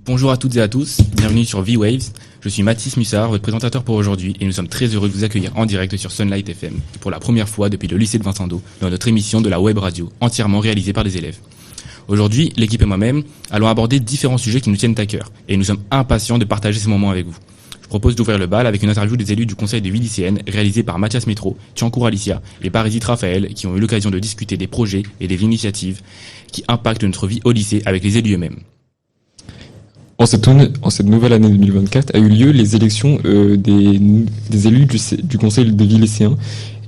Bonjour à toutes et à tous, bienvenue sur V-Waves. Je suis Mathis Mussard, votre présentateur pour aujourd'hui, et nous sommes très heureux de vous accueillir en direct sur Sunlight FM, pour la première fois depuis le lycée de Vincendo, dans notre émission de la web radio, entièrement réalisée par des élèves. Aujourd'hui, l'équipe et moi-même allons aborder différents sujets qui nous tiennent à cœur, et nous sommes impatients de partager ces moments avec vous. Je propose d'ouvrir le bal avec une interview des élus du conseil de vie lycéenne réalisée par Mathias Métro, Tiancourt Alicia et Parisit Raphaël, qui ont eu l'occasion de discuter des projets et des initiatives qui impactent notre vie au lycée avec les élus eux-mêmes. En cette nouvelle année 2024 a eu lieu les élections des élus du conseil de vie lycéen,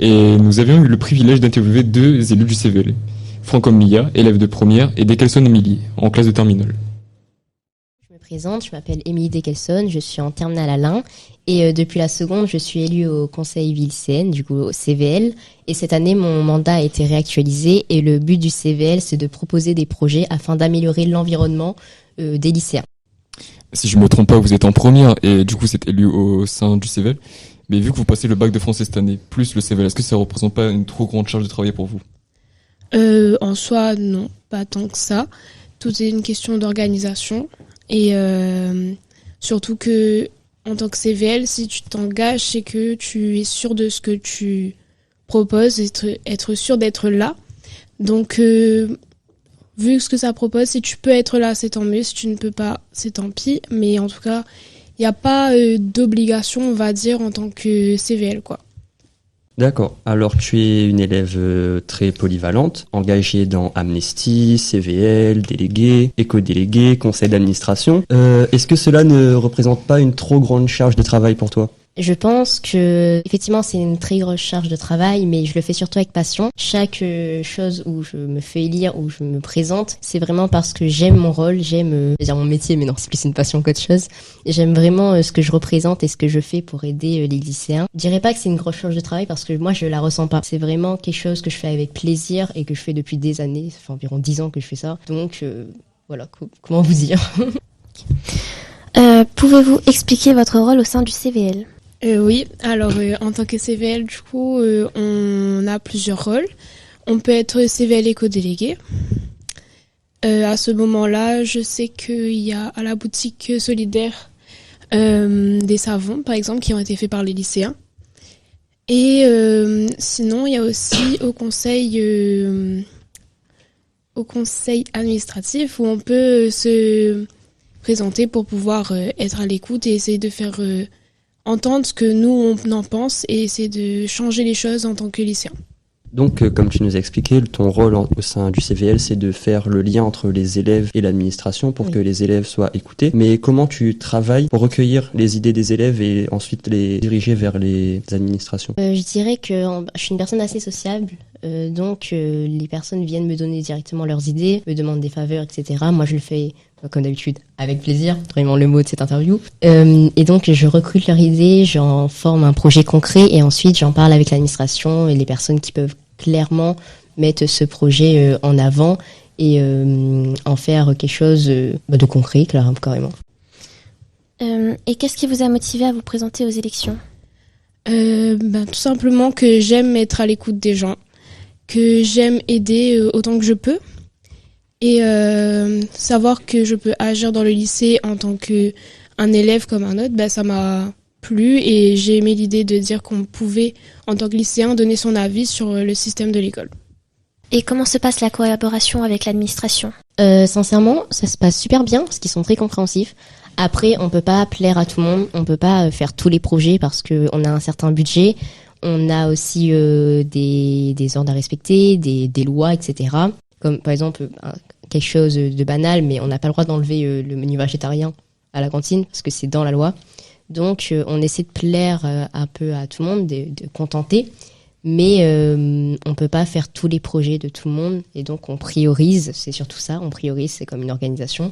et nous avions eu le privilège d'interviewer deux élus du CVL, Franck Mlia, élève de première, et Dekelson Émilie, en classe de terminale. Je me présente, je m'appelle Émilie Dekelson, je suis en terminale à l'Ain, et depuis la seconde, je suis élue au conseil vie lycéenne, du coup au CVL, et cette année, mon mandat a été réactualisé, et le but du CVL, c'est de proposer des projets afin d'améliorer l'environnement des lycéens. Si je me trompe pas, vous êtes en première et du coup vous êtes élu au sein du CVL. Mais vu que vous passez le bac de français cette année, plus le CVL, est-ce que ça représente pas une trop grande charge de travail pour vous ? En soi, non, pas tant que ça. Tout est une question d'organisation. Et surtout que, en tant que CVL, si tu t'engages, c'est que tu es sûr de ce que tu proposes, être sûr d'être là. Donc, vu ce que ça propose, si tu peux être là, c'est tant mieux. Si tu ne peux pas, c'est tant pis. Mais en tout cas, il n'y a pas d'obligation, on va dire, en tant que CVL, quoi. D'accord. Alors, tu es une élève très polyvalente, engagée dans Amnesty, CVL, délégué, éco-délégué, conseil d'administration. Est-ce que cela ne représente pas une trop grande charge de travail pour toi ? Je pense que effectivement c'est une très grosse charge de travail, mais je le fais surtout avec passion. Chaque chose où je me fais élire, où je me présente, c'est vraiment parce que j'aime mon rôle, j'aime mon métier, mais non, c'est plus une passion qu'autre chose. Et j'aime vraiment ce que je représente et ce que je fais pour aider les lycéens. Je dirais pas que c'est une grosse charge de travail parce que moi je la ressens pas. C'est vraiment quelque chose que je fais avec plaisir et que je fais depuis des années. Ça fait environ 10 ans que je fais ça. Donc voilà, comment vous dire. Pouvez-vous expliquer votre rôle au sein du CVL ? Oui, alors en tant que CVL, du coup, on a plusieurs rôles. On peut être CVL éco-délégué. À ce moment-là, je sais qu'il y a à la boutique solidaire des savons, par exemple, qui ont été faits par les lycéens. Et sinon, il y a aussi au conseil administratif où on peut se présenter pour pouvoir être à l'écoute et essayer de faire entendre ce que nous on en pense et essayer de changer les choses en tant que lycéen. Donc, comme tu nous as expliqué, ton rôle au sein du CVL, c'est de faire le lien entre les élèves et l'administration pour que les élèves soient écoutés. Mais comment tu travailles pour recueillir les idées des élèves et ensuite les diriger vers les administrations ? Je dirais que je suis une personne assez sociable, donc les personnes viennent me donner directement leurs idées, me demandent des faveurs, etc. Moi, je le fais comme d'habitude, avec plaisir, vraiment le mot de cette interview. Et donc, je recrute leurs idées, j'en forme un projet concret et ensuite, j'en parle avec l'administration et les personnes qui peuvent clairement mettre ce projet en avant et en faire quelque chose de concret, carrément. Et qu'est-ce qui vous a motivé à vous présenter aux élections ? Tout simplement que j'aime être à l'écoute des gens, que j'aime aider autant que je peux. Et savoir que je peux agir dans le lycée en tant qu'un élève comme un autre, ça m'a plu et j'ai aimé l'idée de dire qu'on pouvait, en tant que lycéen, donner son avis sur le système de l'école. Et comment se passe la collaboration avec l'administration ? Sincèrement, ça se passe super bien parce qu'ils sont très compréhensifs. Après, on peut pas plaire à tout le monde, on peut pas faire tous les projets parce qu'on a un certain budget. On a aussi des ordres à respecter, des lois, etc. Comme par exemple quelque chose de banal, mais on n'a pas le droit d'enlever le menu végétarien à la cantine parce que c'est dans la loi. Donc on essaie de plaire un peu à tout le monde, de contenter, mais on peut pas faire tous les projets de tout le monde et donc on priorise, c'est surtout ça, on priorise, c'est comme une organisation.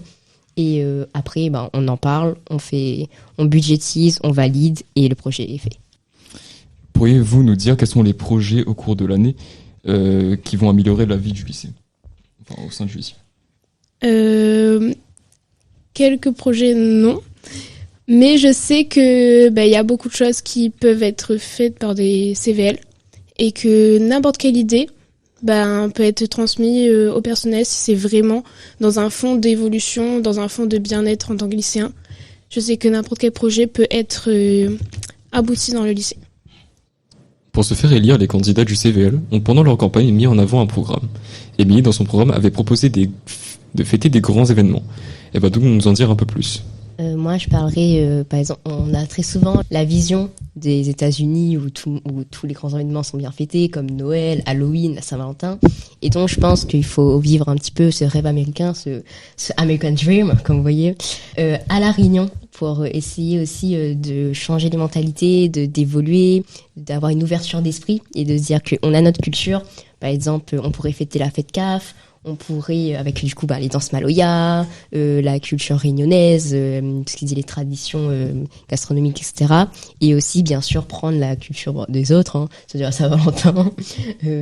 Et après, on en parle, on budgétise, on valide et le projet est fait. Pourriez-vous nous dire quels sont les projets au cours de l'année qui vont améliorer la vie du lycée ? Enfin, au sein du lycée. Quelques projets, non. Mais je sais que y a beaucoup de choses qui peuvent être faites par des CVL et que n'importe quelle idée peut être transmis au personnel si c'est vraiment dans un fond d'évolution, dans un fond de bien-être en tant que lycéen. Je sais que n'importe quel projet peut être abouti dans le lycée. Pour se faire élire, les candidats du CVL ont pendant leur campagne mis en avant un programme. Émilie, dans son programme, avait proposé de fêter des grands événements. Elle va donc nous en dire un peu plus. Moi, je parlerai, par exemple, on a très souvent la vision des États-Unis où tous les grands événements sont bien fêtés, comme Noël, Halloween, la Saint-Valentin. Et donc, je pense qu'il faut vivre un petit peu ce rêve américain, ce American Dream, comme vous voyez, à La Réunion, pour essayer aussi de changer les mentalités, d'évoluer, d'avoir une ouverture d'esprit et de se dire qu'on a notre culture. Par exemple, on pourrait fêter la fête CAF. On pourrait, avec du coup les danses maloya, la culture réunionnaise, tout ce qui dit les traditions gastronomiques, etc. Et aussi, bien sûr, prendre la culture des autres, c'est-à-dire Saint-Valentin,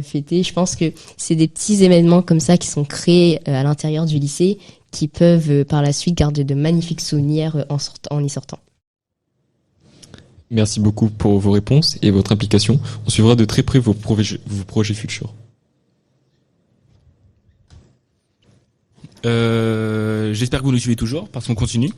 fêter. Je pense que c'est des petits événements comme ça qui sont créés à l'intérieur du lycée qui peuvent par la suite garder de magnifiques souvenirs en y sortant. Merci beaucoup pour vos réponses et votre implication. On suivra de très près vos projets futurs. J'espère que vous nous suivez toujours parce qu'on continue.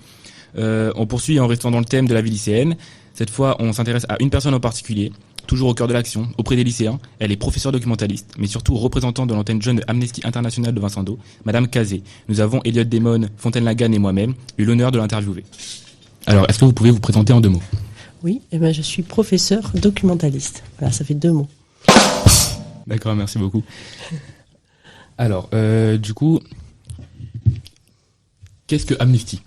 On poursuit en restant dans le thème de la vie lycéenne. Cette fois, on s'intéresse à une personne en particulier, toujours au cœur de l'action, auprès des lycéens. Elle est professeure documentaliste, mais surtout représentante de l'antenne jeune de Amnesty International de Vincent-d'Eau, Madame Cazé. Nous avons Elliot Damon, Fontaine-Laganne et moi-même eu l'honneur de l'interviewer. Alors, est-ce que vous pouvez vous présenter en 2 mots ? Oui, je suis professeur documentaliste. Voilà, ça fait 2 mots. D'accord, merci beaucoup. Alors, du coup, qu'est-ce que Amnesty ?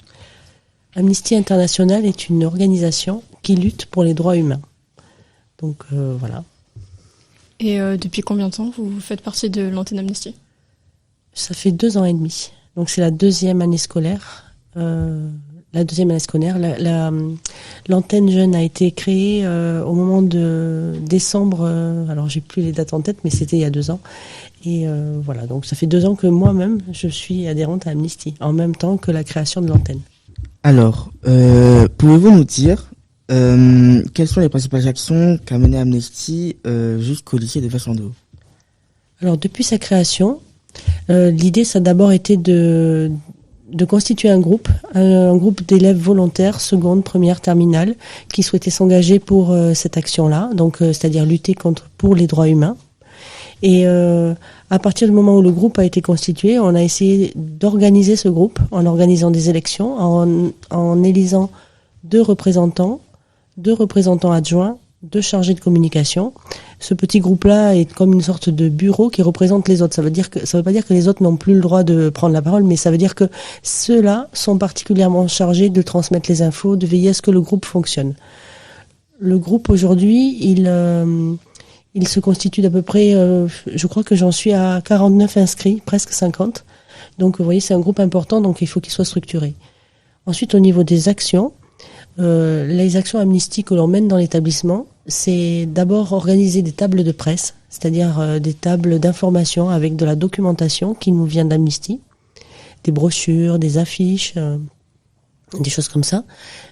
Amnesty International est une organisation qui lutte pour les droits humains. Donc voilà. Et depuis combien de temps vous faites partie de l'antenne Amnesty ? Ça fait 2 ans et demi. Donc c'est la 2e année scolaire. L'antenne jeune a été créée au moment de décembre. Alors j'ai plus les dates en tête, mais c'était il y a 2 ans. Et voilà, donc ça fait 2 ans que moi-même je suis adhérente à Amnesty, en même temps que la création de l'antenne. Alors, pouvez-vous nous dire quelles sont les principales actions qu'a mené Amnesty jusqu'au lycée de Vincent-d'Eau ? Alors depuis sa création, l'idée ça a d'abord été de constituer un groupe d'élèves volontaires, seconde, première, terminale, qui souhaitaient s'engager pour cette action-là, donc c'est-à-dire lutter pour les droits humains. Et à partir du moment où le groupe a été constitué, on a essayé d'organiser ce groupe en organisant des élections, en élisant 2 représentants adjoints, 2 chargés de communication. Ce petit groupe-là est comme une sorte de bureau qui représente les autres. Ça veut pas dire que les autres n'ont plus le droit de prendre la parole, mais ça veut dire que ceux-là sont particulièrement chargés de transmettre les infos, de veiller à ce que le groupe fonctionne. Le groupe aujourd'hui, il se constitue d'à peu près, je crois que j'en suis à 49 inscrits, presque 50. Donc vous voyez, c'est un groupe important, donc il faut qu'il soit structuré. Ensuite, au niveau des actions, les actions Amnesty que l'on mène dans l'établissement, c'est d'abord organiser des tables de presse, c'est-à-dire des tables d'information avec de la documentation qui nous vient d'Amnesty, des brochures, des affiches, des choses comme ça.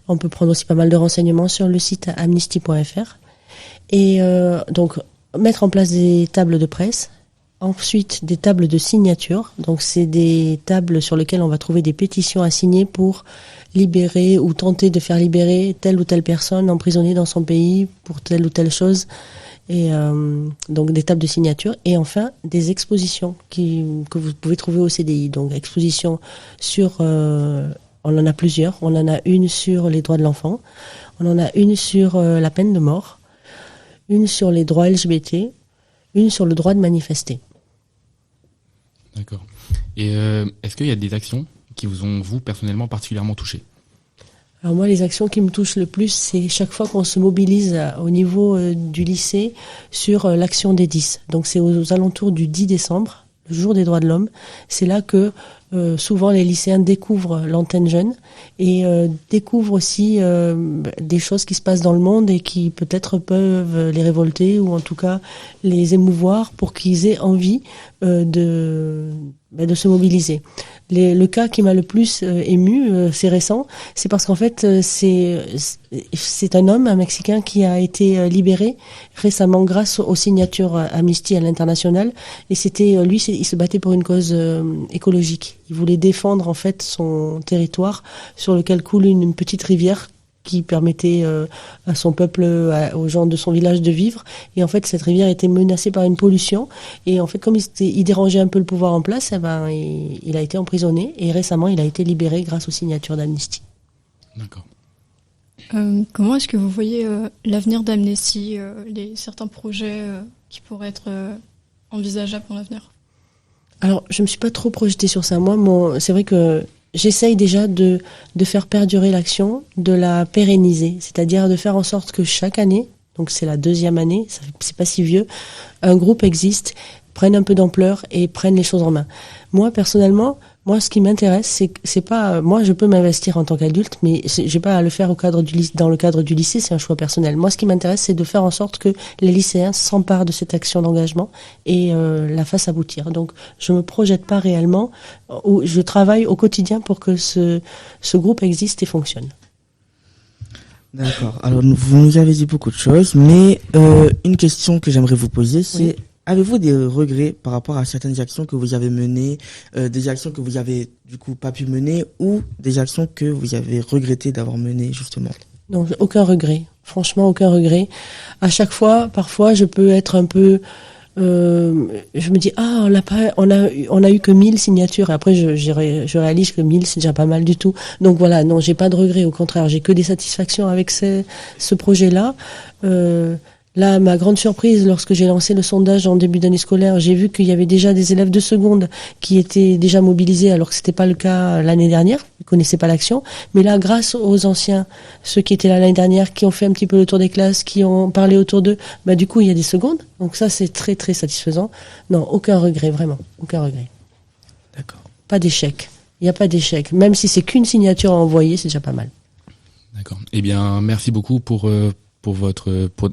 On peut prendre aussi pas mal de renseignements sur le site amnesty.fr. Et donc mettre en place des tables de presse, ensuite des tables de signature. Donc c'est des tables sur lesquelles on va trouver des pétitions à signer pour libérer ou tenter de faire libérer telle ou telle personne emprisonnée dans son pays pour telle ou telle chose. Et donc des tables de signature et enfin des expositions que vous pouvez trouver au CDI. Donc expositions sur, on en a plusieurs. On en a une sur les droits de l'enfant, on en a une sur la peine de mort, une sur les droits LGBT, une sur le droit de manifester. D'accord. Et est-ce qu'il y a des actions qui vous ont, vous, personnellement, particulièrement touché ? Alors moi, les actions qui me touchent le plus, c'est chaque fois qu'on se mobilise au niveau du lycée sur l'action des 10. Donc c'est aux alentours du 10 décembre, le jour des droits de l'homme. C'est là que souvent les lycéens découvrent l'antenne jeune et découvrent aussi des choses qui se passent dans le monde et qui peut-être peuvent les révolter ou en tout cas les émouvoir pour qu'ils aient envie de de se mobiliser. Le cas qui m'a le plus ému, c'est récent, c'est parce qu'en fait c'est un homme, un Mexicain, qui a été libéré récemment grâce aux signatures Amnesty à l'international. Et c'était lui, il se battait pour une cause écologique. Il voulait défendre en fait son territoire sur lequel coule une petite rivière qui permettait à son peuple, aux gens de son village de vivre. Et en fait, cette rivière était menacée par une pollution. Et en fait, comme il dérangeait un peu le pouvoir en place, il a été emprisonné. Et récemment, il a été libéré grâce aux signatures d'Amnesty. D'accord. Comment est-ce que vous voyez l'avenir d'Amnesty, certains projets qui pourraient être envisageables pour l'avenir? Alors, je me suis pas trop projetée sur ça. Moi, c'est vrai que j'essaye déjà de faire perdurer l'action, de la pérenniser, c'est-à-dire de faire en sorte que chaque année, donc c'est la 2e année, c'est pas si vieux, un groupe existe, prenne un peu d'ampleur et prenne les choses en main. Moi, personnellement, ce qui m'intéresse, c'est pas, moi, je peux m'investir en tant qu'adulte, mais j'ai pas à le faire dans le cadre du lycée, c'est un choix personnel. Moi, ce qui m'intéresse, c'est de faire en sorte que les lycéens s'emparent de cette action d'engagement et la fassent aboutir. Donc, je me projette pas réellement, je travaille au quotidien pour que ce groupe existe et fonctionne. D'accord. Alors, vous nous avez dit beaucoup de choses, mais une question que j'aimerais vous poser, c'est... Oui. Avez-vous des regrets par rapport à certaines actions que vous avez menées, des actions que vous avez du coup pas pu mener, ou des actions que vous avez regretté d'avoir menées justement? Non, aucun regret. Franchement, aucun regret. À chaque fois, parfois, je peux être un peu... je me dis, on a eu que 1000 signatures. Et après, je réalise que 1000, c'est déjà pas mal du tout. Donc voilà, non, j'ai pas de regrets. Au contraire, j'ai que des satisfactions avec ce projet-là. Là, ma grande surprise, lorsque j'ai lancé le sondage en début d'année scolaire, j'ai vu qu'il y avait déjà des élèves de seconde qui étaient déjà mobilisés, alors que c'était pas le cas l'année dernière. Ils connaissaient pas l'action. Mais là, grâce aux anciens, ceux qui étaient là l'année dernière, qui ont fait un petit peu le tour des classes, qui ont parlé autour d'eux, du coup, il y a des secondes. Donc ça, c'est très, très satisfaisant. Non, aucun regret, vraiment. Aucun regret. D'accord. Pas d'échec. Il n'y a pas d'échec. Même si c'est qu'une signature à envoyer, c'est déjà pas mal. D'accord. Eh bien, merci beaucoup pour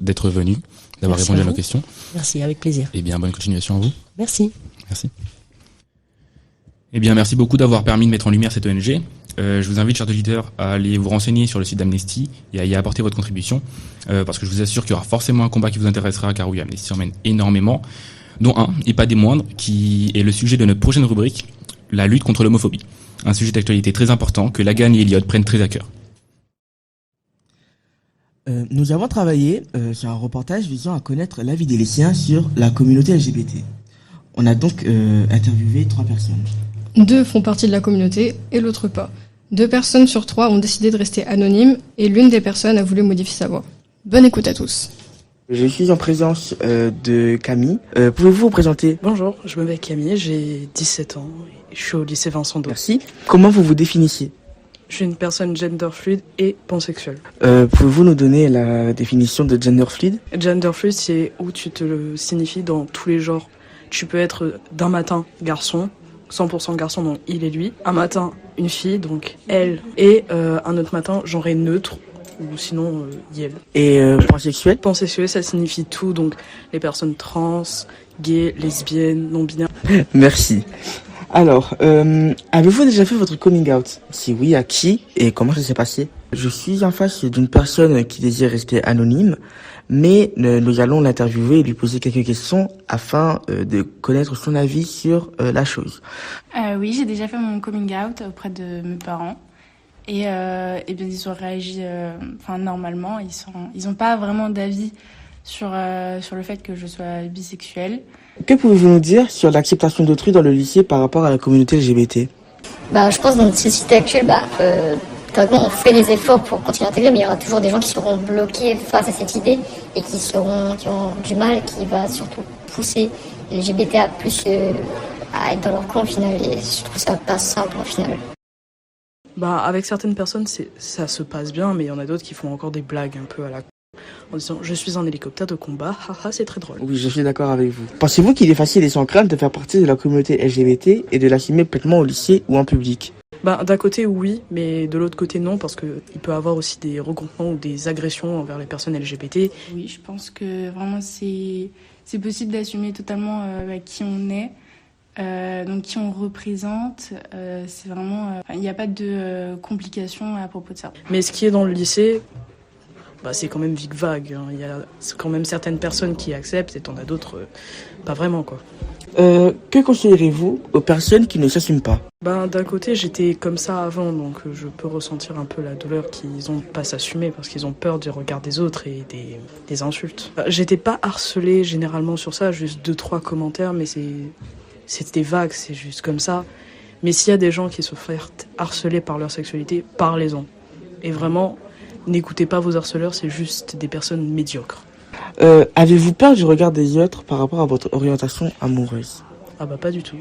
d'être venu, d'avoir répondu à nos questions. Merci, avec plaisir. Eh bien, bonne continuation à vous. Merci. Merci. Eh bien, merci beaucoup d'avoir permis de mettre en lumière cette ONG. Je vous invite, chers auditeurs, à aller vous renseigner sur le site d'Amnesty et à y apporter votre contribution, parce que je vous assure qu'il y aura forcément un combat qui vous intéressera, car oui, Amnesty emmène énormément, dont un, et pas des moindres, qui est le sujet de notre prochaine rubrique, la lutte contre l'homophobie. Un sujet d'actualité très important que Lagan et Elliot prennent très à cœur. Nous avons travaillé sur un reportage visant à connaître l'avis des lycéens sur la communauté LGBT. On a donc interviewé 3 personnes. 2 font partie de la communauté et l'autre pas. 2 personnes sur 3 ont décidé de rester anonymes et l'une des personnes a voulu modifier sa voix. Bonne écoute à tous. Je suis en présence de Camille. Pouvez-vous vous présenter? Bonjour, je m'appelle Camille, j'ai 17 ans et je suis au lycée Vincent d'O. Merci. Comment vous vous définissez? Je suis une personne gender fluide et pansexuelle. Pouvez-vous nous donner la définition de gender fluide? Gender fluide, c'est où tu te le signifies dans tous les genres. Tu peux être d'un matin garçon, 100% garçon, donc il et lui. Un matin, une fille, donc elle. Et un autre matin, genré neutre, ou sinon yel. Et pansexuel? Pansexuel, ça signifie tout, donc les personnes trans, gays, lesbiennes, non-binaires. Merci. Alors, avez-vous déjà fait votre coming out? Si oui, à qui et comment ça s'est passé? Je suis en face d'une personne qui désire rester anonyme, mais nous allons l'interviewer et lui poser quelques questions afin de connaître son avis sur la chose. Oui, j'ai déjà fait mon coming out auprès de mes parents et bien ils ont réagi normalement. Ils ont pas vraiment d'avis sur le fait que je sois bisexuelle. Que pouvez-vous nous dire sur l'acceptation d'autrui dans le lycée par rapport à la communauté LGBT? Je pense que dans notre société actuelle, on fait des efforts pour continuer à intégrer, mais il y aura toujours des gens qui seront bloqués face à cette idée et qui ont du mal, qui va surtout pousser les LGBT à plus à être dans leur coin au final, et je trouve ça pas simple au final. Avec certaines personnes, ça se passe bien, mais il y en a d'autres qui font encore des blagues un peu à la en disant je suis un hélicoptère de combat, haha, c'est très drôle. Oui, je suis d'accord avec vous. Pensez-vous qu'il est facile et sans crainte de faire partie de la communauté LGBT et de l'assumer pleinement au lycée ou en public? D'un côté oui, mais de l'autre côté non, parce que il peut y avoir aussi des regroupements ou des agressions envers les personnes LGBT. Oui, je pense que vraiment c'est possible d'assumer totalement qui on est, Donc qui on représente, c'est vraiment... Il n'y a pas de complications à propos de ça. Mais ce qui est dans le lycée, c'est quand même vague. Il y a quand même certaines personnes qui acceptent et t'en as d'autres pas vraiment, quoi. Que conseillerez-vous aux personnes qui ne s'assument pas? D'un côté, j'étais comme ça avant, donc je peux ressentir un peu la douleur qu'ils ont de pas s'assumer parce qu'ils ont peur du regard des autres et des insultes. J'étais pas harcelée généralement sur ça, juste 2-3 commentaires, mais c'était vague, c'est juste comme ça. Mais s'il y a des gens qui se font harceler par leur sexualité, parlez-en. Et vraiment, n'écoutez pas vos harceleurs, c'est juste des personnes médiocres. Avez-vous peur du regard des autres par rapport à votre orientation amoureuse? Pas du tout.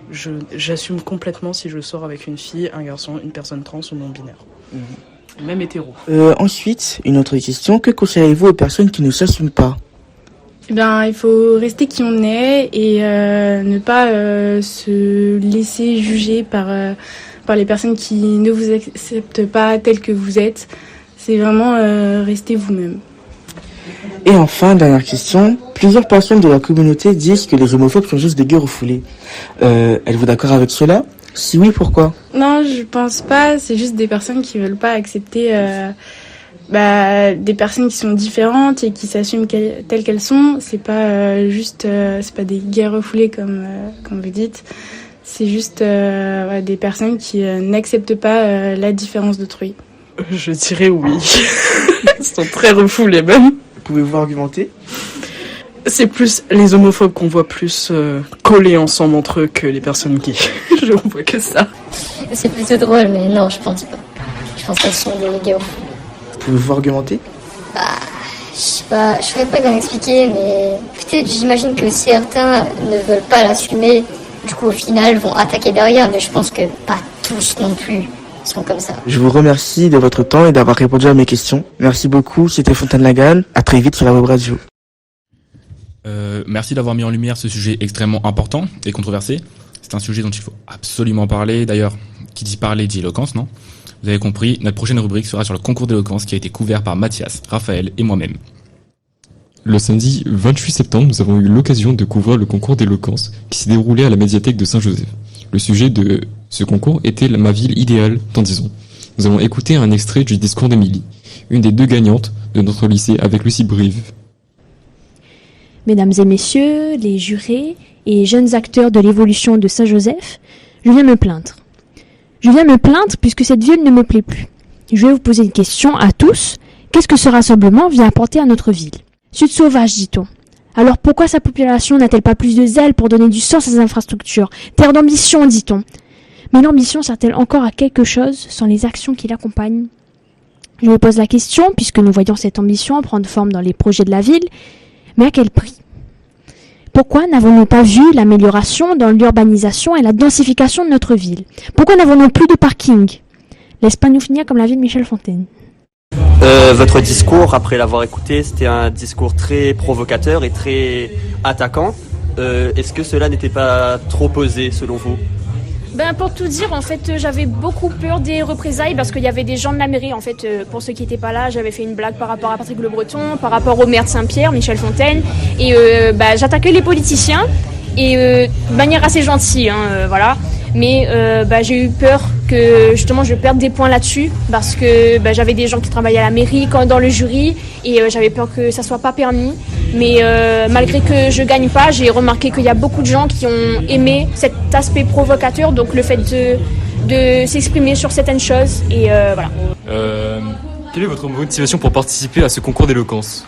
J'assume complètement si je sors avec une fille, un garçon, une personne trans ou non-binaire. Même hétéro. Ensuite, une autre question. Que conseillez-vous aux personnes qui ne s'assument pas? Il faut rester qui on est et ne pas se laisser juger par les personnes qui ne vous acceptent pas tel que vous êtes. C'est vraiment rester vous-même. Et enfin, dernière question. Plusieurs personnes de la communauté disent que les homophobes sont juste des gays refoulés. Êtes-vous d'accord avec cela? Si oui, pourquoi? Non, je pense pas. C'est juste des personnes qui veulent pas accepter des personnes qui sont différentes et qui s'assument telles qu'elles sont. C'est pas c'est pas des gays refoulés comme vous dites. C'est juste des personnes qui n'acceptent pas la différence d'autrui. Je dirais oui. Ils sont très refoulés même. Pouvez-vous argumenter? C'est plus les homophobes qu'on voit plus collés ensemble entre eux que les personnes gays. Je ne vois que ça. C'est plutôt drôle, mais non, je pense pas. Je pense pas que ce sont des gays. Pouvez-vous argumenter? Je sais pas, je saurais pas bien expliquer, mais peut-être j'imagine que certains ne veulent pas l'assumer, du coup au final vont attaquer derrière, mais je pense que pas tous non plus sont comme ça. Je vous remercie de votre temps et d'avoir répondu à mes questions. Merci beaucoup, c'était Fontaine Lagal. À très vite sur la web radio. Merci d'avoir mis en lumière ce sujet extrêmement important et controversé. C'est un sujet dont il faut absolument parler. D'ailleurs, qui dit parler dit éloquence, non? Vous avez compris, notre prochaine rubrique sera sur le concours d'éloquence qui a été couvert par Mathias, Raphaël et moi-même. Le samedi 28 septembre, nous avons eu l'occasion de couvrir le concours d'éloquence qui s'est déroulé à la médiathèque de Saint-Joseph. Le sujet de ce concours était ma ville idéale, tant disons. Nous avons écouté un extrait du discours d'Émilie, une des 2 gagnantes de notre lycée avec Lucie Brive. Mesdames et messieurs, les jurés et jeunes acteurs de l'évolution de Saint-Joseph, je viens me plaindre. Je viens me plaindre puisque cette ville ne me plaît plus. Je vais vous poser une question à tous. Qu'est-ce que ce rassemblement vient apporter à notre ville? Sud sauvage, dit-on. Alors pourquoi sa population n'a-t-elle pas plus de zèle pour donner du sens à ses infrastructures? Terre d'ambition, dit-on. Mais l'ambition sert-elle encore à quelque chose sans les actions qui l'accompagnent? Je me pose la question, puisque nous voyons cette ambition prendre forme dans les projets de la ville, mais à quel prix? Pourquoi n'avons-nous pas vu l'amélioration dans l'urbanisation et la densification de notre ville? Pourquoi n'avons-nous plus de parking? Laisse pas nous finir comme la vie de Michel Fontaine. Votre discours, après l'avoir écouté, c'était un discours très provocateur et très attaquant. Est-ce que cela n'était pas trop osé selon vous? Pour tout dire, en fait, j'avais beaucoup peur des représailles parce qu'il y avait des gens de la mairie. En fait, pour ceux qui n'étaient pas là, j'avais fait une blague par rapport à Patrick Le Breton, par rapport au maire de Saint-Pierre, Michel Fontaine. Et j'attaquais les politiciens et de manière assez gentille, voilà. Mais j'ai eu peur que justement je perde des points là-dessus parce que j'avais des gens qui travaillaient à la mairie dans le jury et j'avais peur que ça soit pas permis. Mais malgré que je gagne pas, j'ai remarqué qu'il y a beaucoup de gens qui ont aimé cet aspect provocateur, donc le fait de s'exprimer sur certaines choses et voilà. Quelle est votre motivation pour participer à ce concours d'éloquence?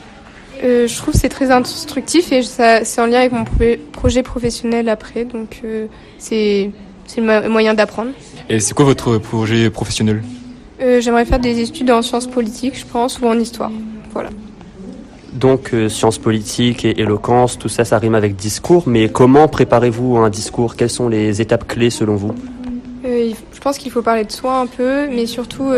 Je trouve que c'est très instructif et c'est en lien avec mon projet professionnel après, donc c'est le moyen d'apprendre. Et c'est quoi votre projet professionnel? J'aimerais faire des études en sciences politiques, je pense, ou en histoire. Voilà. Donc, sciences politiques et éloquence, tout ça, ça rime avec discours. Mais comment préparez-vous un discours? Quelles sont les étapes clés selon vous? Je pense qu'il faut parler de soi un peu, mais surtout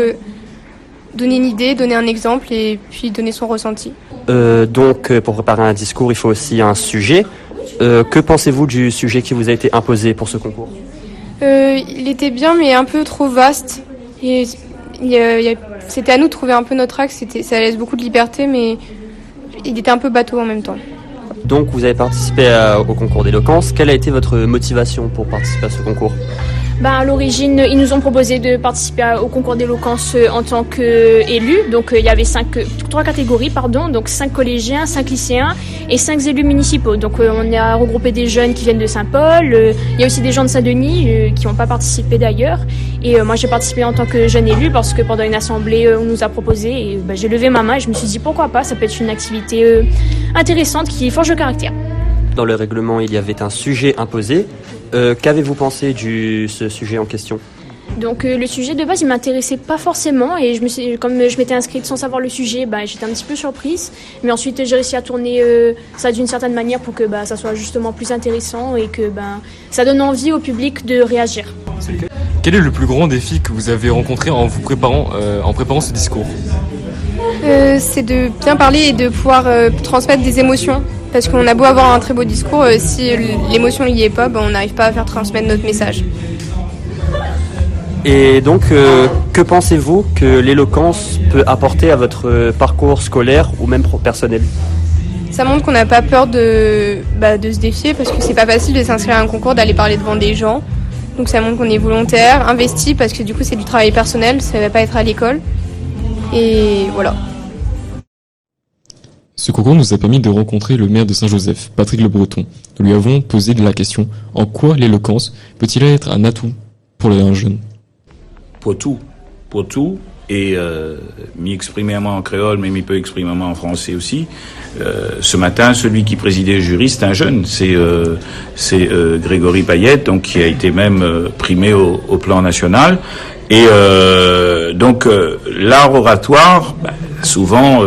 donner une idée, donner un exemple et puis donner son ressenti. Donc, pour préparer un discours, il faut aussi un sujet. Que pensez-vous du sujet qui vous a été imposé pour ce concours? Il était bien, mais un peu trop vaste. Et c'était à nous de trouver un peu notre axe. Ça laisse beaucoup de liberté, mais il était un peu bateau en même temps. Donc vous avez participé au concours d'éloquence. Quelle a été votre motivation pour participer à ce concours ? À l'origine, ils nous ont proposé de participer au concours d'éloquence en tant qu'élus. Donc il y avait 3 catégories, donc 5 collégiens, 5 lycéens et 5 élus municipaux. Donc on a regroupé des jeunes qui viennent de Saint-Paul. Il y a aussi des gens de Saint-Denis qui n'ont pas participé d'ailleurs. Et moi j'ai participé en tant que jeune élu parce que pendant une assemblée on nous a proposé et j'ai levé ma main et je me suis dit pourquoi pas, ça peut être une activité intéressante qui forge le caractère. Dans le règlement, il y avait un sujet imposé. Qu'avez-vous pensé de ce sujet en question ? Donc le sujet de base, il m'intéressait pas forcément et comme je m'étais inscrite sans savoir le sujet, j'étais un petit peu surprise. Mais ensuite, j'ai réussi à tourner ça d'une certaine manière pour que ça soit justement plus intéressant et que ça donne envie au public de réagir. Quel est le plus grand défi que vous avez rencontré en préparant ce discours ? C'est de bien parler et de pouvoir transmettre des émotions. Parce qu'on a beau avoir un très beau discours, si l'émotion n'y est pas, on n'arrive pas à faire transmettre notre message. Et donc, que pensez-vous que l'éloquence peut apporter à votre parcours scolaire ou même personnel ? Ça montre qu'on n'a pas peur de se défier, parce que c'est pas facile de s'inscrire à un concours, d'aller parler devant des gens. Donc ça montre qu'on est volontaire, investi, parce que du coup c'est du travail personnel, ça va pas être à l'école. Et voilà. Ce concours nous a permis de rencontrer le maire de Saint-Joseph, Patrick Le Breton. Nous lui avons posé la question, en quoi l'éloquence peut-il être un atout pour un jeune ? Pour tout. Et m'y exprimer à moi en créole, mais m'y peut exprimer à moi en français aussi. Ce matin, celui qui présidait le jury, c'est un jeune, c'est Grégory Payette, donc qui a été même primé au plan national. Et donc l'art oratoire, souvent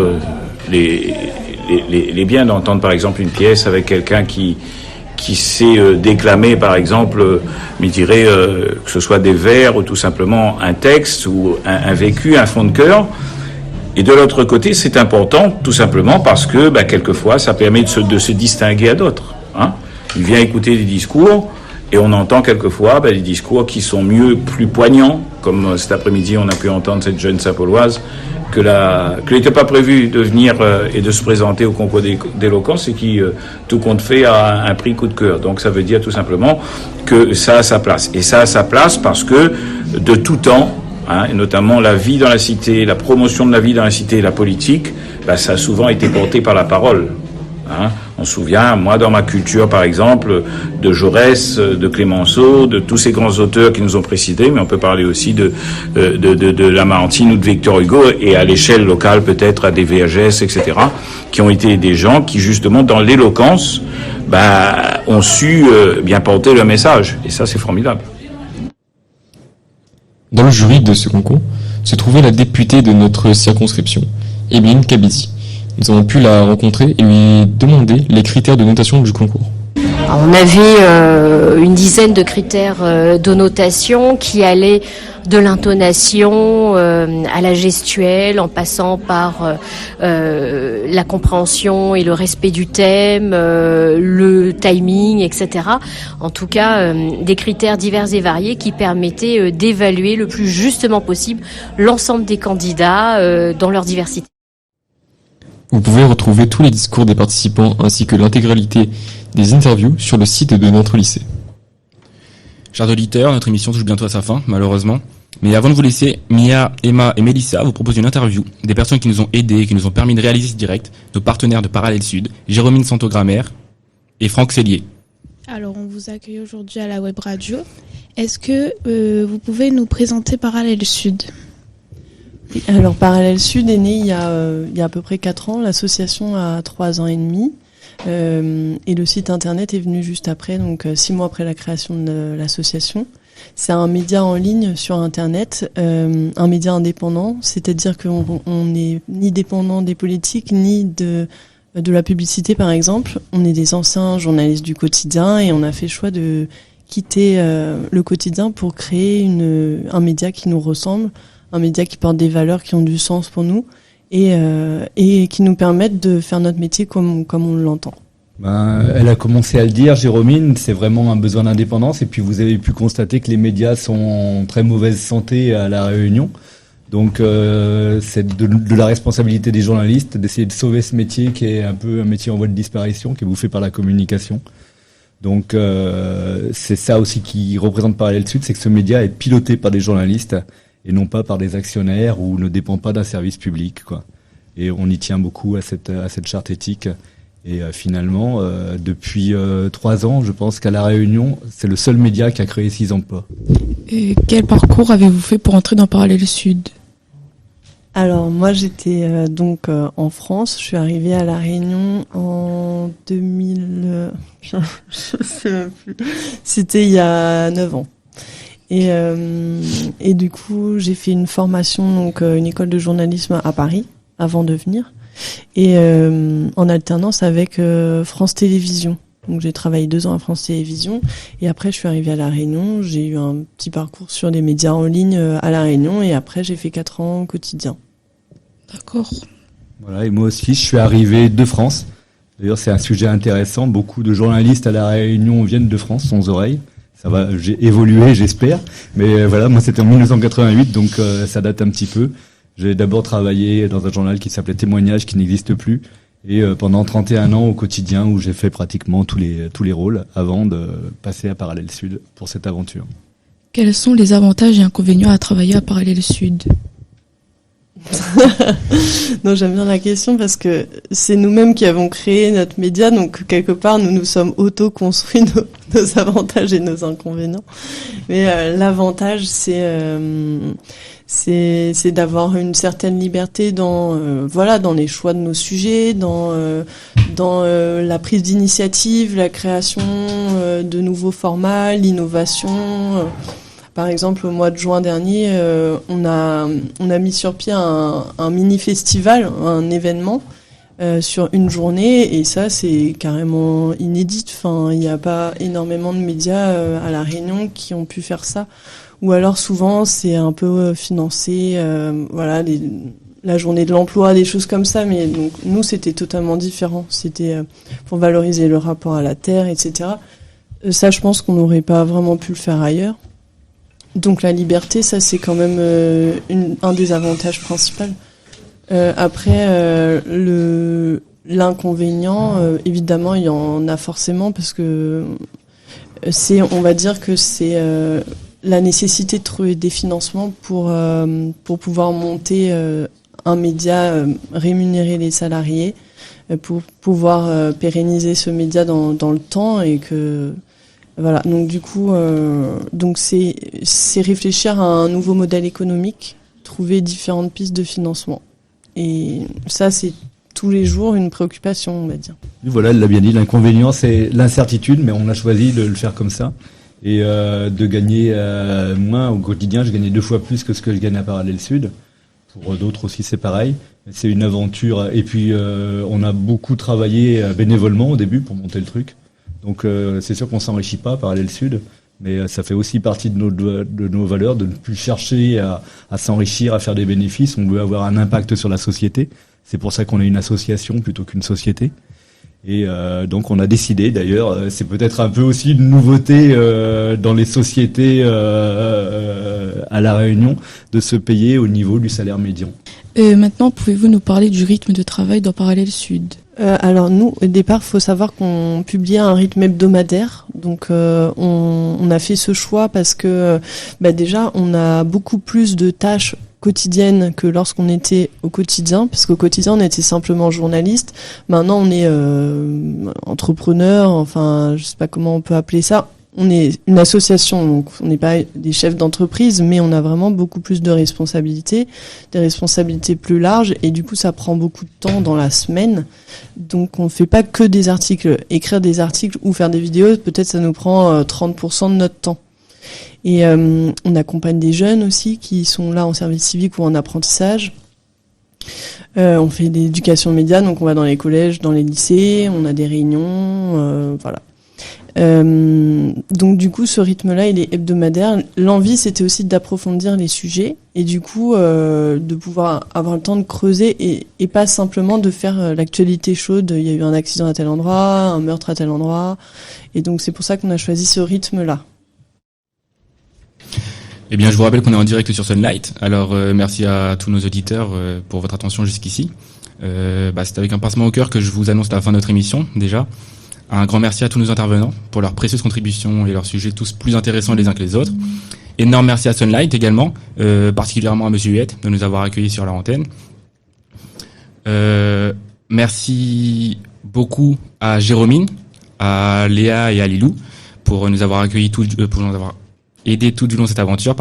les biens d'entendre par exemple une pièce avec quelqu'un qui sait déclamer par exemple, mais dirais que ce soit des vers ou tout simplement un texte ou un vécu, un fond de cœur. Et de l'autre côté, c'est important tout simplement parce que quelquefois ça permet de se distinguer à d'autres. Il vient écouter des discours et on entend quelquefois des discours qui sont plus poignants, comme cet après-midi on a pu entendre cette jeune Saint-Pauloise que n'était pas prévu de venir et de se présenter au concours d'éloquence et qui, tout compte fait, a un prix coup de cœur. Donc ça veut dire tout simplement que ça a sa place. Et ça a sa place parce que de tout temps, et notamment la vie dans la cité, la promotion de la vie dans la cité et la politique, ça a souvent été porté par la parole. On se souvient, moi dans ma culture par exemple, de Jaurès, de Clémenceau, de tous ces grands auteurs qui nous ont précédés, mais on peut parler aussi de Lamartine ou de Victor Hugo, et à l'échelle locale peut-être à des Vergès, etc., qui ont été des gens qui justement dans l'éloquence ont su bien porter le message, et ça c'est formidable. Dans le jury de ce concours se trouvait la députée de notre circonscription, Emeline Kabizi. Nous avons pu la rencontrer et lui demander les critères de notation du concours. On avait une dizaine de critères de notation qui allaient de l'intonation à la gestuelle, en passant par la compréhension et le respect du thème, le timing, etc. En tout cas, des critères divers et variés qui permettaient d'évaluer le plus justement possible l'ensemble des candidats dans leur diversité. Vous pouvez retrouver tous les discours des participants ainsi que l'intégralité des interviews sur le site de notre lycée. Chers auditeurs, notre émission touche bientôt à sa fin, malheureusement. Mais avant de vous laisser, Mia, Emma et Mélissa vous proposent une interview des personnes qui nous ont aidés, qui nous ont permis de réaliser ce direct, nos partenaires de Parallèle Sud, Jérôme Santogrammaire et Franck Cellier. Alors, on vous accueille aujourd'hui à la web radio. Est-ce que vous pouvez nous présenter Parallèle Sud ? Alors Parallèle Sud est né il y a à peu près 4 ans, l'association a 3 ans et demi, et le site internet est venu juste après, donc 6 mois après la création de l'association. C'est un média en ligne sur internet, un média indépendant, c'est-à-dire qu'on n'est ni dépendant des politiques, ni de la publicité par exemple. On est des anciens journalistes du quotidien et on a fait le choix de quitter le quotidien pour créer un média qui nous ressemble, un média qui porte des valeurs qui ont du sens pour nous et qui nous permettent de faire notre métier comme on l'entend. Elle a commencé à le dire, Jérôme, c'est vraiment un besoin d'indépendance et puis vous avez pu constater que les médias sont en très mauvaise santé à La Réunion. Donc c'est de la responsabilité des journalistes d'essayer de sauver ce métier qui est un peu un métier en voie de disparition, qui est bouffé par la communication. Donc c'est ça aussi qui représente Parallèle Sud, c'est que ce média est piloté par des journalistes et non pas par des actionnaires ou ne dépend pas d'un service public, quoi. Et on y tient beaucoup à cette charte éthique. Et finalement, depuis 3 ans, je pense qu'à La Réunion, c'est le seul média qui a créé 6 emplois. Et quel parcours avez-vous fait pour entrer dans Parallèle Sud ? Alors moi j'étais en France, je suis arrivée à La Réunion en 2000, je sais même plus, c'était il y a 9 ans. Et du coup j'ai fait une formation, une école de journalisme à Paris avant de venir, et en alternance avec France Télévisions. Donc j'ai travaillé 2 ans à France Télévisions et après je suis arrivée à La Réunion. J'ai eu un petit parcours sur des médias en ligne à La Réunion et après j'ai fait 4 ans quotidien. D'accord. Voilà, et moi aussi je suis arrivé de France. D'ailleurs c'est un sujet intéressant. Beaucoup de journalistes à La Réunion viennent de France, sans oreilles. Ça va, j'ai évolué, j'espère. Mais voilà, moi c'était en 1988, donc ça date un petit peu. J'ai d'abord travaillé dans un journal qui s'appelait Témoignages, qui n'existe plus. Et pendant 31 ans au quotidien, où j'ai fait pratiquement tous les rôles avant de passer à Parallèle Sud pour cette aventure. Quels sont les avantages et inconvénients à travailler à Parallèle Sud ? Non, j'aime bien la question parce que c'est nous-mêmes qui avons créé notre média, donc quelque part nous sommes auto-construits nos avantages et nos inconvénients. Mais l'avantage c'est d'avoir une certaine liberté dans les choix de nos sujets, dans la prise d'initiative, la création de nouveaux formats, l'innovation. Par exemple, au mois de juin dernier, on a mis sur pied un mini festival, un événement sur une journée, et ça c'est carrément inédit. Enfin, il n'y a pas énormément de médias à La Réunion qui ont pu faire ça. Ou alors souvent c'est un peu financé, la journée de l'emploi, des choses comme ça. Mais donc nous c'était totalement différent. C'était pour valoriser le rapport à la terre, etc. Ça, je pense qu'on n'aurait pas vraiment pu le faire ailleurs. Donc la liberté, ça c'est quand même un des avantages principaux. Après, l'inconvénient, évidemment, il y en a forcément parce que on va dire que c'est la nécessité de trouver des financements pour pouvoir monter un média, rémunérer les salariés, pour pouvoir pérenniser ce média dans le temps et que voilà. Donc du coup, c'est réfléchir à un nouveau modèle économique, trouver différentes pistes de financement. Et ça, c'est tous les jours une préoccupation, on va dire. Voilà, elle l'a bien dit, l'inconvénient c'est l'incertitude, mais on a choisi de le faire comme ça. Et de gagner moins au quotidien, je gagnais 2 fois plus que ce que je gagne à Parallèle Sud. Pour d'autres aussi c'est pareil. C'est une aventure. Et puis on a beaucoup travaillé bénévolement au début pour monter le truc. Donc c'est sûr qu'on s'enrichit pas à Parallèle Sud, mais ça fait aussi partie de nos valeurs, de ne plus chercher à s'enrichir, à faire des bénéfices. On veut avoir un impact sur la société. C'est pour ça qu'on est une association plutôt qu'une société. Et donc on a décidé, d'ailleurs, c'est peut-être un peu aussi une nouveauté dans les sociétés à La Réunion, de se payer au niveau du salaire médian. Maintenant, pouvez-vous nous parler du rythme de travail dans Parallèle Sud ? Alors nous, au départ, faut savoir qu'on publiait un rythme hebdomadaire. Donc on a fait ce choix parce que déjà, on a beaucoup plus de tâches quotidiennes que lorsqu'on était au quotidien, parce qu'au quotidien on était simplement journaliste. Maintenant on est entrepreneur, enfin je sais pas comment on peut appeler ça. On est une association, donc on n'est pas des chefs d'entreprise, mais on a vraiment beaucoup plus de responsabilités, des responsabilités plus larges, et du coup ça prend beaucoup de temps dans la semaine. Donc on fait pas que des articles. Écrire des articles ou faire des vidéos, peut-être ça nous prend 30% de notre temps. Et on accompagne des jeunes aussi qui sont là en service civique ou en apprentissage. On fait de l'éducation média, donc on va dans les collèges, dans les lycées, on a des réunions, voilà. Donc du coup ce rythme-là il est hebdomadaire. L'envie c'était aussi d'approfondir les sujets et du coup de pouvoir avoir le temps de creuser et pas simplement de faire l'actualité chaude. Il y a eu un accident à tel endroit, un meurtre à tel endroit, et donc c'est pour ça qu'on a choisi ce rythme-là. Eh bien, je vous rappelle qu'on est en direct sur Sunlight. Alors, merci à tous nos auditeurs pour votre attention jusqu'ici. C'est avec un pincement au cœur que je vous annonce la fin de notre émission, déjà. Un grand merci à tous nos intervenants pour leurs précieuses contributions et leurs sujets tous plus intéressants les uns que les autres. Énorme merci à Sunlight également, particulièrement à Monsieur Huette de nous avoir accueillis sur leur antenne. Merci beaucoup à Jérôme, à Léa et à Lilou pour nous avoir accueillis pour nous avoir aidé tout du long de cette aventure,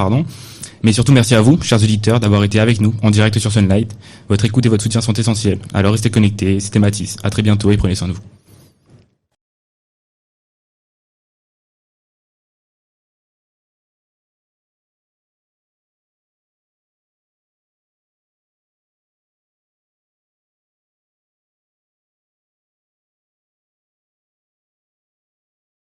Mais surtout merci à vous, chers auditeurs, d'avoir été avec nous en direct sur Sunlight. Votre écoute et votre soutien sont essentiels. Alors restez connectés, c'était Mathis. À très bientôt et prenez soin de vous.